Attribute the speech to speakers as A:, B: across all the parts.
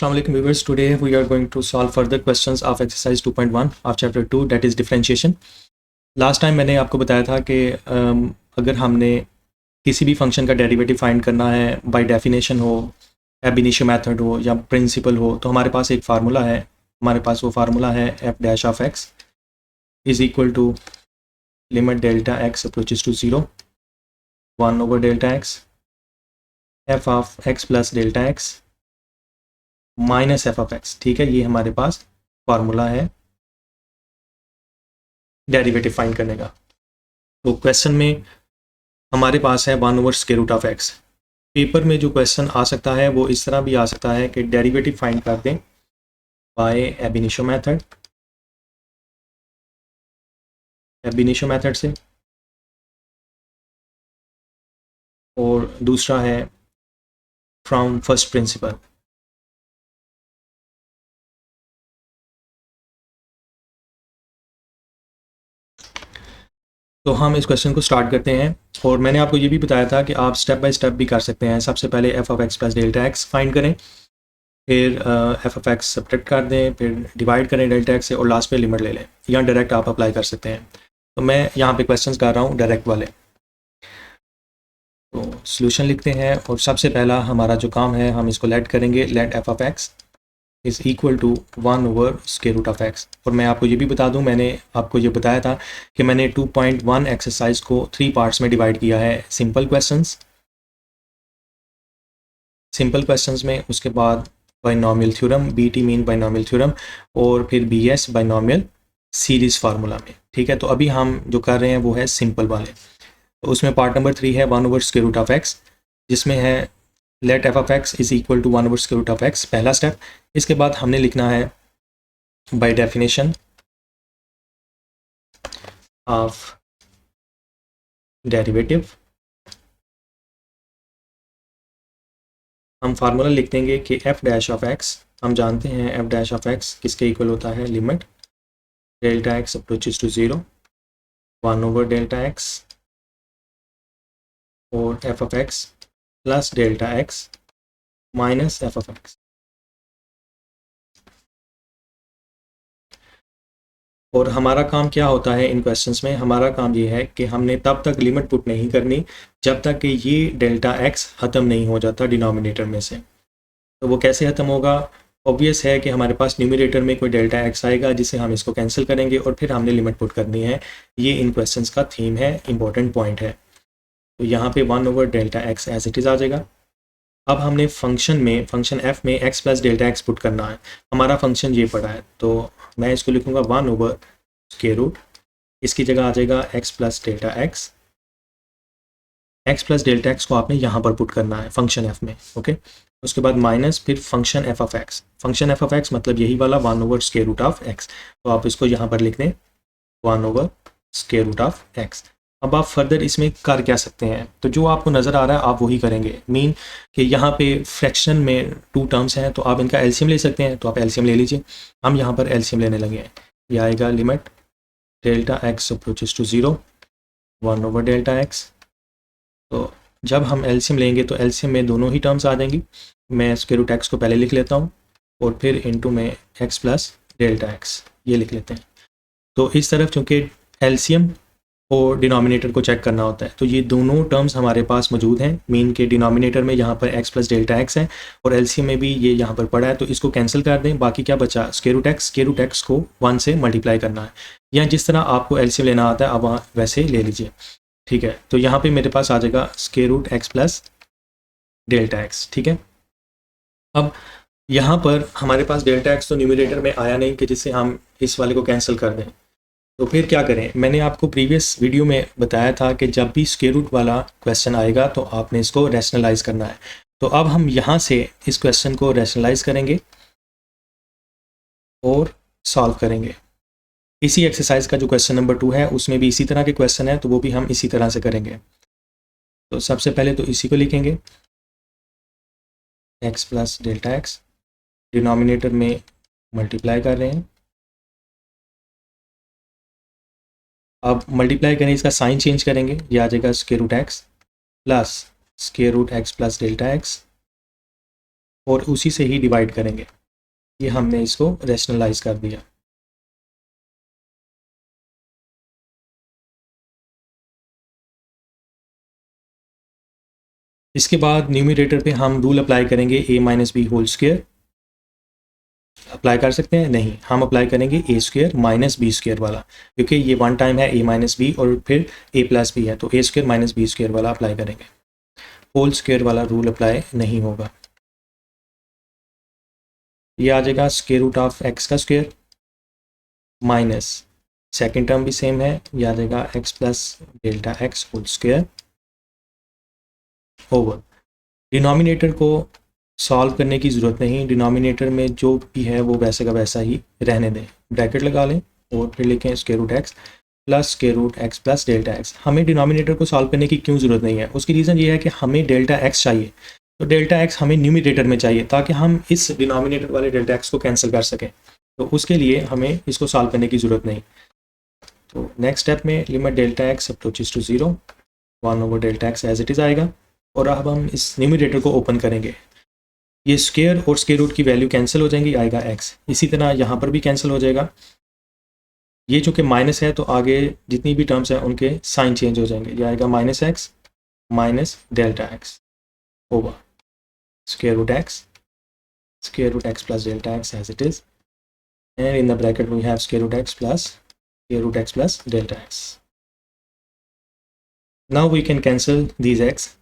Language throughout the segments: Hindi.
A: Assalamu alaikum viewers. Today we are going to solve further questions of exercise 2.1 of chapter 2 that is differentiation. Last time मैंने आपको बताया था कि अगर हमने किसी भी फंक्शन का डेरिवेटिव फाइंड करना है बाय डेफिनेशन हो, एब इनिशियो मेथड हो या प्रिंसिपल हो, तो हमारे पास एक फार्मूला है. हमारे पास वो फार्मूला है f dash of x is equal to limit delta x approaches to 0 1 over delta x f of x plus delta x minus f of x. ठीक है, ये हमारे पास फार्मूला है डेरिवेटिव फाइंड करने का. तो क्वेश्चन में हमारे पास है 1 over square root of x. Paper में जो क्वेश्चन आ सकता है वो इस तरह भी आ सकता है कि डेरिवेटिव फाइंड कर दें by ab initio method, ab initio method से, और दूसरा है फ्रॉम फर्स्ट प्रिंसिपल. तो हम इस क्वेश्चन को स्टार्ट करते हैं. और मैंने आपको ये भी बताया था कि आप स्टेप बाय स्टेप भी कर सकते हैं. सबसे पहले F of x plus delta x find करें, फिर एफ ऑफ एक्स सब्ट्रैक्ट कर दें, फिर डिवाइड करें डेल्टा एक्स से और लास्ट पे लिमिट ले लें. या डायरेक्ट आप अप्लाई कर सकते हैं. तो मैं यहाँ पे क्वेश्चंस कर रहा हूँ डायरेक्ट वाले. तो सोल्यूशन लिखते हैं और सबसे पहला हमारा जो काम है हम इसको लेट करेंगे. Let f of x is equal to 1 over square root of x. और मैं आपको ये भी बता दूं, मैंने आपको ये बताया था कि मैंने 2.1 एक्सरसाइज को 3 पार्ट्स में डिवाइड किया है. सिंपल क्वेश्चंस में, उसके बाद binomial theorem, BT mean binomial theorem, और फिर बीएस बाइनोमियल सीरीज फार्मूला में. ठीक है, तो अभी हम जो कर रहे हैं वो है सिंपल वाले. तो उसमें पार्ट नंबर 3 है 1 over square root of x, जिसमें है let f of x is equal to 1 over square root of x, पहला स्टेप. इसके बाद हमने लिखना है बाय डेफिनेशन ऑफ डेरिवेटिव. हम फार्मूला लिख देंगे कि एफ डैश ऑफ एक्स, हम जानते हैं एफ डैश ऑफ एक्स किसके इक्वल होता है, limit delta x approaches to 0 1 over delta x और f of x plus delta x minus f of x. और हमारा काम क्या होता है इन क्वेश्चंस में, हमारा काम ये है कि हमने तब तक लिमिट पुट नहीं करनी जब तक कि ये डेल्टा एक्स ख़त्म नहीं हो जाता डिनोमिनेटर में से. तो वो कैसे ख़त्म होगा, ऑब्वियस है कि हमारे पास न्यूमरेटर में कोई डेल्टा एक्स आएगा जिसे हम इसको कैंसिल करेंगे और फिर हमने लिमिट पुट करनी है. ये इन क्वेश्चंस का थीम है, इंपॉर्टेंट पॉइंट है. तो यहाँ पे 1 over delta x as it is आ जाएगा. अब हमने फंक्शन एफ में x plus delta x put करना है. हमारा फंक्शन ये पड़ा है, तो मैं इसको लिखूँगा 1 ओवर स्क्वायर रूट, इसकी जगह आ जाएगा X plus delta x. X plus delta X को आपने यहाँ पर पुट करना है फंक्शन एफ में. ओके, उसके बाद माइनस फिर function f of x. Function f of x मतलब यही वाला 1 over square root of x. तो आप इसको यहाँ पर लिख दें 1 over square root of x. अब आप फर्दर इसमें कर क्या सकते हैं, तो जो आपको नज़र आ रहा है आप वही करेंगे. मीन कि यहाँ पे फ्रैक्शन में 2 टर्म्स हैं तो आप इनका एलसीएम ले सकते हैं, तो आप एलसीएम ले लीजिए. हम यहाँ पर एलसीएम लेने लगे हैं. ये आएगा limit delta x approaches to 0 1 over delta x. तो जब हम एलसीएम लेंगे तो एलसीएम में दोनों ही टर्म्स आ जाएंगी. मैं स्क्वायर रूट एक्स को पहले लिख लेता हूँ और फिर इनटू में एक्स प्लस डेल्टा एक्स ये लिख लेते हैं. तो इस तरफ चूँकि एलसीएम और डिनोमिनेटर को चेक करना होता है, तो ये दोनों टर्म्स हमारे पास मौजूद हैं. मीन के डिनोमिनेटर में यहाँ पर एक्स प्लस डेल्टा एक्स है और एलसीएम में भी ये यहाँ पर पड़ा है, तो इसको कैंसिल कर दें. बाकी क्या बचा, स्क्वायर रूट एक्स को 1 से मल्टीप्लाई करना है, या जिस तरह आपको एलसीएम लेना आता है आप वहाँ वैसे ले लीजिए. ठीक है, तो यहाँ पे मेरे पास आ जाएगा square root x plus delta x. ठीक है, अब यहाँ पर हमारे पास डेल्टा एक्स तो न्यूमरेटर में आया नहीं कि जिससे हम इस वाले को कैंसिल कर दें. तो फिर क्या करें, मैंने आपको प्रीवियस वीडियो में बताया था कि जब भी स्क्वायर रूट वाला क्वेश्चन आएगा तो आपने इसको रैशनलाइज करना है. तो अब हम यहाँ से इस क्वेश्चन को रैशनलाइज करेंगे और सॉल्व करेंगे. इसी एक्सरसाइज का जो क्वेश्चन नंबर 2 है उसमें भी इसी तरह के क्वेश्चन है, तो वो भी हम इसी तरह से करेंगे. तो सबसे पहले तो इसी को लिखेंगे x plus delta X, denominator में मल्टीप्लाई कर रहे हैं. अब मल्टीप्लाई करें, इसका साइन चेंज करेंगे, ये आ जाएगा square root x plus square root x plus delta x और उसी से ही डिवाइड करेंगे। ये हमने इसको रैशनलाइज कर दिया। इसके बाद न्यूमरेटर पे हम रूल अप्लाई करेंगे a minus B whole square. Apply कर सकते हैं? नहीं, हम अप्लाई करेंगे a square minus B square वाला, क्योंकि ये वन टाइम है a माइनस बी और फिर a प्लस बी है, तो a square minus B square वाला अप्लाई करेंगे। होल स्क्वायर वाला रूल अप्लाई नहीं होगा। ये आ जाएगा स्क्वायर रूट ऑफ एक्स का स्क्वायर माइनस सेकेंड टर्म भी सेम है, ये आ जाएगा X plus delta X whole square over. Denominator को सॉल्व करने की ज़रूरत नहीं, डिनोमिनेटर में जो भी है वो वैसे का वैसा ही रहने दें। ब्रैकेट लगा लें और फिर लिखें square root x plus square root x plus delta X. हमें डिनोमिनेटर को सॉल्व करने की क्यों ज़रूरत नहीं है? उसकी रीज़न ये है कि हमें डेल्टा एक्स चाहिए, तो डेल्टा एक्स हमें न्यूमरेटर में चाहिए ताकि हम इस डिनोमिनेटर वाले डेल्टा एक्स को कैंसिल कर सकें। तो उसके लिए हमें इसको सॉल्व करने की ज़रूरत नहीं। तो नेक्स्ट स्टेप में limit delta x approaches to 0, 1 over delta x as it is आएगा। और अब हम इस न्यूमरेटर को ओपन करेंगे, ये स्क्वायर और स्क्वायर रूट की वैल्यू कैंसिल हो जाएंगी, आएगा एक्स। इसी तरह यहाँ पर भी कैंसिल हो जाएगा। ये चूँकि माइनस है तो आगे जितनी भी टर्म्स हैं उनके साइन चेंज हो जाएंगे। ये आएगा minus X minus delta X over square root x plus delta x as it is, and in the bracket we have square root x plus delta X. Now we can cancel these X.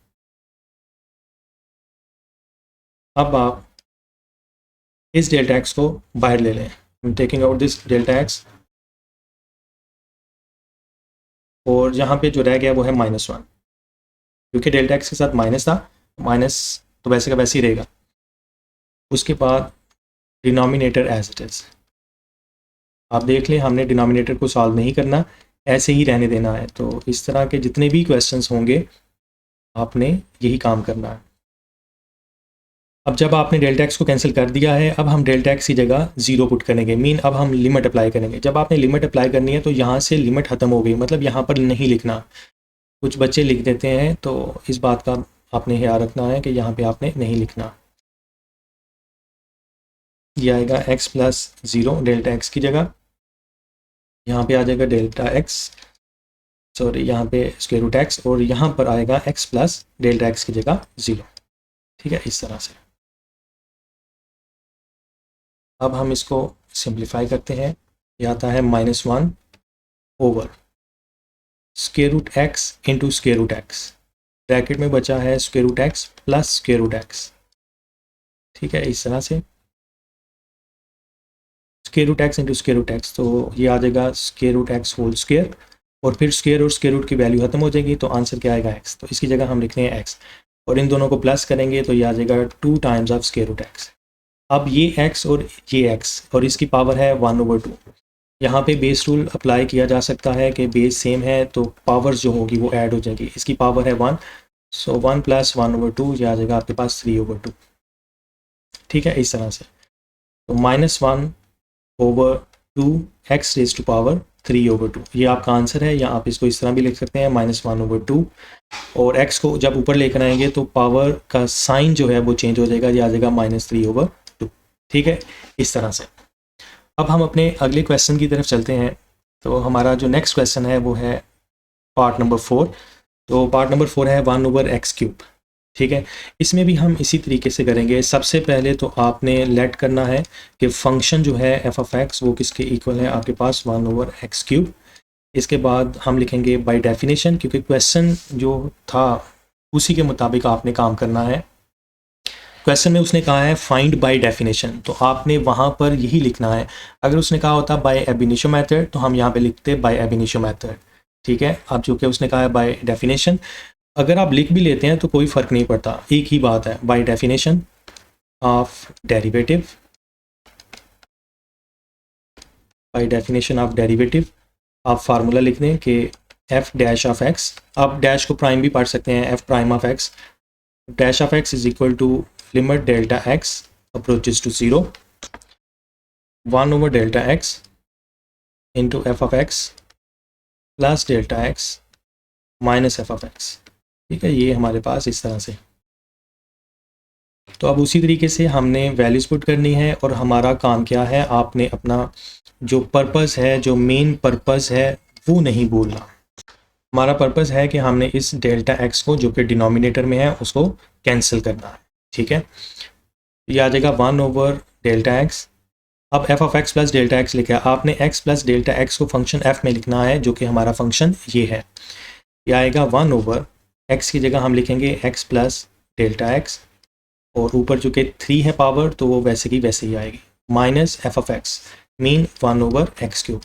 A: अब आप इस डेल्टा एक्स को बाहर ले लें, taking out this delta x, और यहाँ पे जो रह गया वो है -1, क्योंकि डेल्टा एक्स के साथ माइनस था, माइनस तो वैसे का वैसे ही रहेगा। उसके बाद डिनोमिनेटर एज इट इज़, आप देख लें हमने डिनोमिनेटर को सॉल्व नहीं करना, ऐसे ही रहने देना है। तो इस तरह के जितने भी क्वेश्चंस होंगे आपने यही काम करना है। अब जब आपने डेल्टा एक्स को कैंसिल कर दिया है, अब हम डेल्टा एक्स की जगह 0 पुट करेंगे, मीन अब हम लिमिट अप्लाई करेंगे। जब आपने लिमिट अप्लाई करनी है तो यहाँ से लिमिट ख़त्म हो गई, मतलब यहाँ पर नहीं लिखना। कुछ बच्चे लिख देते हैं, तो इस बात का आपने ख्याल रखना है कि यहाँ पे आपने नहीं लिखना। ये आएगा x प्लस 0 डेल्टा एक्स की जगह, यहाँ पे आ जाएगा डेल्टा एक्स, सॉरी यहाँ पे स्क्वायर रूट एक्स, और यहाँ पर आएगा x प्लस डेल्टा एक्स की जगह 0। ठीक है, इस तरह से। अब हम इसको सिंप्लीफाई करते हैं। ये आता है -1 over square root X into square root X, bracket में बचा है square root x plus square root X. ठीक है, इस तरह से square root X into square root X, तो ये आ जाएगा square root X whole square, और फिर स्क्वायर और स्क्वायर रूट की वैल्यू खत्म हो जाएगी, तो आंसर क्या आएगा x। तो इसकी जगह हम लिख रहे हैं एक्स, और इन दोनों को प्लस करेंगे तो ये आ जाएगा 2 times of square root X. अब ये x और ये x और इसकी पावर है 1/2। यहाँ पे बेस रूल अप्लाई किया जा सकता है कि बेस सेम है तो पावर्स जो होगी वो ऐड हो जाएगी। इसकी पावर है 1, सो 1 + 1/2, ये आ जाएगा आपके पास 3/2। ठीक है, इस तरह से। तो -1/2 x रेज़ टू पावर 3/2, ये आपका आंसर है। या आप इसको इस तरह भी लिख सकते हैं -1/2, और x को जब ऊपर लेकर आएंगे तो पावर का साइन जो है वो चेंज हो जाएगा, ये आ जाएगा -3/2। ठीक है, इस तरह से। अब हम अपने अगले क्वेश्चन की तरफ चलते हैं। तो हमारा जो नेक्स्ट क्वेश्चन है वो है पार्ट नंबर 4। तो पार्ट नंबर 4 है 1/x³। ठीक है, इसमें भी हम इसी तरीके से करेंगे। सबसे पहले तो आपने लेट करना है कि फंक्शन जो है f(x) वो किसके इक्वल है, आपके पास 1/x³। इसके बाद हम लिखेंगे बाय डेफिनेशन, क्योंकि क्वेश्चन जो था उसी के मुताबिक आपने काम करना है। क्वेश्चन में उसने कहा है फाइंड बाय डेफिनेशन, तो आपने वहाँ पर यही लिखना है। अगर उसने कहा होता बाय एब इनिशियो मेथड तो हम यहाँ पे लिखते बाय एब इनिशियो मेथड। ठीक है, अब चूँकि उसने कहा है बाय डेफिनेशन, अगर आप लिख भी लेते हैं तो कोई फ़र्क नहीं पड़ता, एक ही बात है। By definition of derivative, bye definition of derivative आप फार्मूला लिख दें कि f'(x), आप डैश को प्राइम भी पढ़ सकते हैं, f'(x), (x) is equal to limit delta x approaches to 0, 1/Δx into f(x) plus delta x minus f(x). ठीक है, ये हमारे पास इस तरह से। तो अब उसी तरीके से हमने वैल्यूज़ पुट करनी है और हमारा काम क्या है, आपने अपना जो पर्पस है, जो मेन पर्पस है वो नहीं भूलना। हमारा पर्पस है कि हमने इस डेल्टा एक्स को जो कि डिनोमिनेटर में है उसको कैंसिल करना है। ठीक है, ये आ जाएगा 1/डेल्टा एक्स। अब F of x plus delta x लिखा है, आपने एक्स प्लस डेल्टा एक्स को फंक्शन एफ में लिखना है जो कि हमारा फंक्शन ये है। ये आएगा 1/एक्स की जगह हम लिखेंगे एक्स प्लस डेल्टा एक्स, और ऊपर जो कि 3 है पावर तो वो वैसे की वैसे ही आएगी, minus f of x mean 1/x³।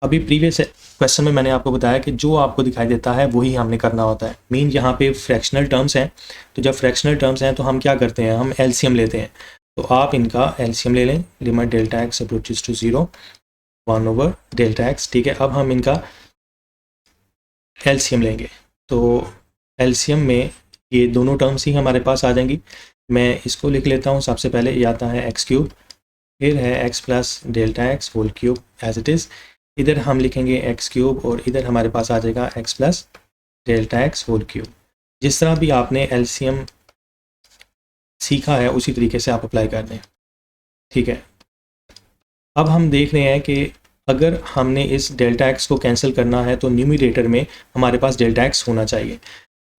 A: अभी प्रीवियस क्वेश्चन में मैंने आपको बताया कि जो आपको दिखाई देता है वही हमने करना होता है। मीन यहाँ पे फ्रैक्शनल टर्म्स हैं, तो जब फ्रैक्शनल टर्म्स हैं तो हम क्या करते हैं, हम एलसीएम लेते हैं। तो आप इनका एलसीएम ले लें, limit delta x approaches to 0 1/डेल्टा एक्स। ठीक है, अब हम इनका एलसीएम लेंगे, तो एलसीएम में ये दोनों टर्म्स ही हमारे पास आ जाएंगी। मैं इसको लिख लेता हूँ। सबसे पहले ये आता है x³, फिर है x plus delta X whole cube as it is. इधर हम लिखेंगे x³ और इधर हमारे पास आ जाएगा x plus delta X whole cube. जिस तरह भी आपने एलसीएम सीखा है उसी तरीके से आप अप्लाई कर दें। ठीक है, अब हम देख रहे हैं कि अगर हमने इस डेल्टा एक्स को कैंसिल करना है तो न्यूमरेटर में हमारे पास डेल्टा एक्स होना चाहिए।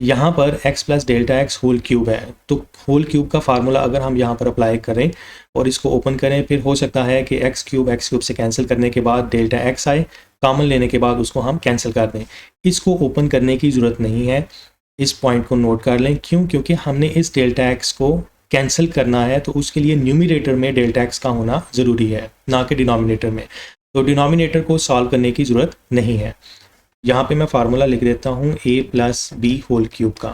A: यहाँ पर x plus delta X whole cube है, तो होल क्यूब का फार्मूला अगर हम यहाँ पर अप्लाई करें और इसको ओपन करें, फिर हो सकता है कि x³ से कैंसिल करने के बाद डेल्टा एक्स आए, कॉमन लेने के बाद उसको हम कैंसिल कर दें। इसको ओपन करने की ज़रूरत नहीं है, इस पॉइंट को नोट कर लें। क्यों? क्योंकि हमने इस डेल्टा एक्स को कैंसिल करना है तो उसके लिए न्यूमरेटर में डेल्टा एक्स का होना ज़रूरी है, ना कि डिनोमिनेटर में। तो डिनोमिनेटर को सॉल्व करने की ज़रूरत नहीं है। यहाँ पे मैं फार्मूला लिख देता हूँ a plus B whole cube का।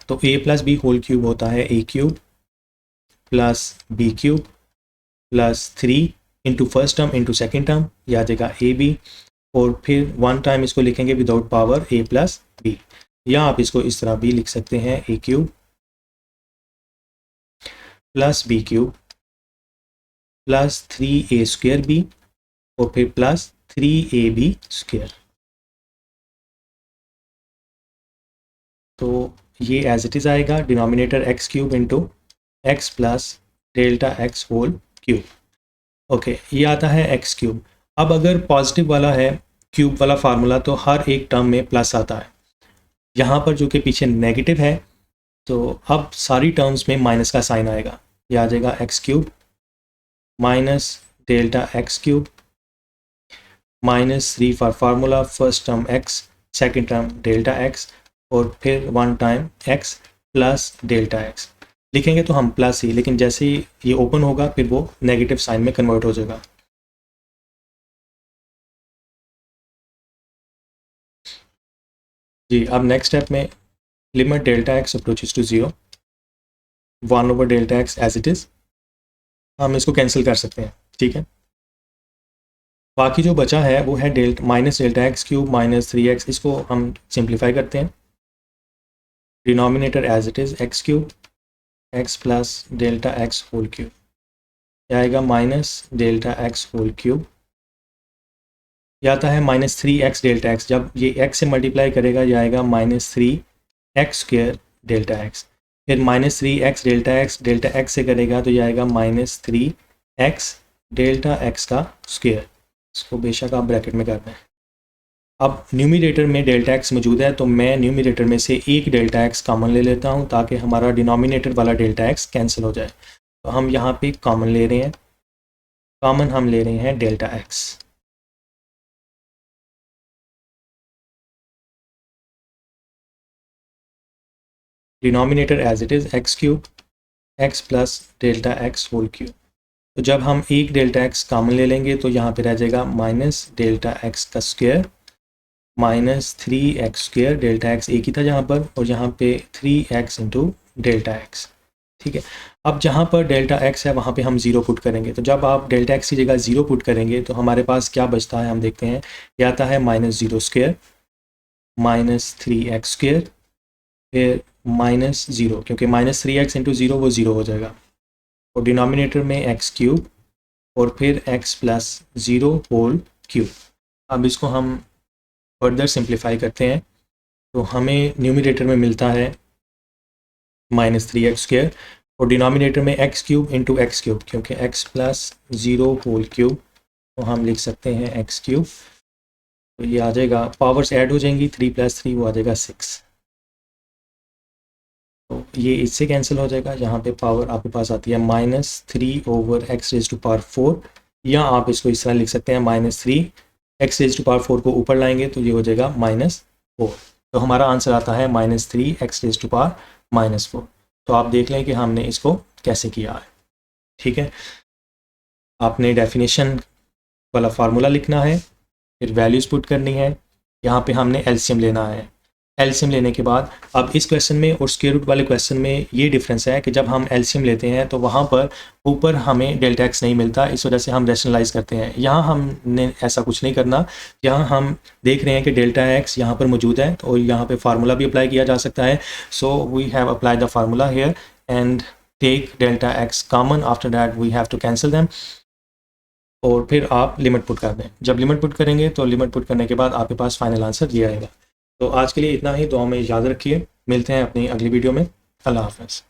A: तो a plus B whole cube होता है a³ plus b³ plus 3 into first term into second term, यह आ जाएगा ab, और फिर 1 टाइम इसको लिखेंगे without power a plus B, या आप इसको इस तरह भी लिख सकते हैं a³ plus b³ plus 3a² और फिर प्लस 3ab²। तो ये एज इट इज़ आएगा, denominator x³ into X plus delta X whole cube. Okay, ये आता है x³। अब अगर पॉजिटिव वाला है क्यूब वाला फार्मूला तो हर एक टर्म में प्लस आता है। यहाँ पर जो कि पीछे नेगेटिव है तो अब सारी टर्म्स में माइनस का साइन आएगा। ये आ जाएगा x³ minus delta x³ minus 3 for formula, first term x, second term delta x, और फिर 1 time x plus delta x। लिखेंगे तो हम प्लस ही, लेकिन जैसे ही ये ओपन होगा फिर वो नेगेटिव साइन में कन्वर्ट हो जाएगा। जी, अब नेक्स्ट स्टेप में limit delta x approaches to 0 1/डेल्टा एक्स एज इट इज़, हम इसको कैंसिल कर सकते हैं। ठीक है, बाकी जो बचा है वो है minus delta x³ minus 3x। इसको हम सिंप्लीफाई करते हैं। Denominator as it is x³ X plus delta X whole cube, यह आएगा minus delta X whole cube. यह आता है माइनस 3x डेल्टा एक्स, जब ये x से मल्टीप्लाई करेगा यह आएगा माइनस 3x² डेल्टा एक्स। फिर माइनस 3x डेल्टा एक्स से करेगा तो यह आएगा माइनस 3x डेल्टा एक्स का स्क्वायर। इसको बेशक आप ब्रैकेट में कर दें। अब न्यूमरेटर में डेल्टा एक्स मौजूद है तो मैं न्यूमरेटर में से एक डेल्टा एक्स कॉमन ले लेता हूं ताकि हमारा डिनोमिनेटर वाला डेल्टा एक्स कैंसिल हो जाए। तो हम यहाँ पे कॉमन ले रहे हैं, कॉमन हम ले रहे हैं delta X. Denominator as it is x³ X plus delta X whole cube. तो जब हम एक डेल्टा एक्स कॉमन ले लेंगे तो यहाँ पे रह जाएगा माइनस डेल्टा एक्स का square minus 3x² delta x एक ही था यहाँ पर, और यहाँ पे 3x इंटू डेल्टा एक्स। ठीक है, अब जहाँ पर डेल्टा एक्स है वहाँ पे हम 0 पुट करेंगे। तो जब आप डेल्टा एक्स की जगह 0 पुट करेंगे तो हमारे पास क्या बचता है हम देखते हैं। ये आता है -0² माइनस 3x², फिर -0, क्योंकि माइनस 3x इंटू 0 वो 0 हो जाएगा, और डिनोमिनेटर में x³ और फिर x प्लस 0 होल क्यूब। अब इसको हम फर्दर सिंप्लीफाई करते हैं तो हमें न्यूमरेटर में मिलता है -3x² और डिनोमिनेटर में x³ इंटू x³, क्योंकि x प्लस 0 होल क्यूब, तो हम लिख सकते हैं x³। तो ये आ जाएगा, पावर्स ऐड हो जाएंगी, 3 + 3 वो आ जाएगा 6। तो ये इससे कैंसिल हो जाएगा। यहाँ पे पावर आपके पास आती है -3/x⁴, या आप इसको इस तरह लिख सकते हैं -3x⁴ को ऊपर लाएंगे तो ये हो जाएगा -4। तो हमारा आंसर आता है -3x⁴। तो आप देख लें कि हमने इसको कैसे किया है। ठीक है, आपने डेफिनेशन वाला फार्मूला लिखना है, फिर वैल्यूज़ पुट करनी है, यहाँ पे हमने एलसीएम लेना है। एलसीएम लेने के बाद अब इस क्वेश्चन में और स्क्वायर रूट वाले क्वेश्चन में ये डिफरेंस है कि जब हम एलसीएम लेते हैं तो वहाँ पर ऊपर हमें डेल्टा एक्स नहीं मिलता, इस वजह से हम रैशनलाइज करते हैं। यहाँ हमने ऐसा कुछ नहीं करना, यहाँ हम देख रहे हैं कि डेल्टा एक्स यहाँ पर मौजूद है, तो यहाँ पे फार्मूला भी अप्लाई किया जा सकता है। So we have applied the formula here and take delta X common, after that we have to cancel them, और फिर आप लिमिट पुट कर दें। जब लिमिट पुट करेंगे तो लिमिट पुट करने के बाद आपके पास फाइनल आंसर ये आएगा। तो आज के लिए इतना ही, दुआ में याद रखिए। मिलते हैं अपनी अगली वीडियो में। अल्लाह हाफ़िज़।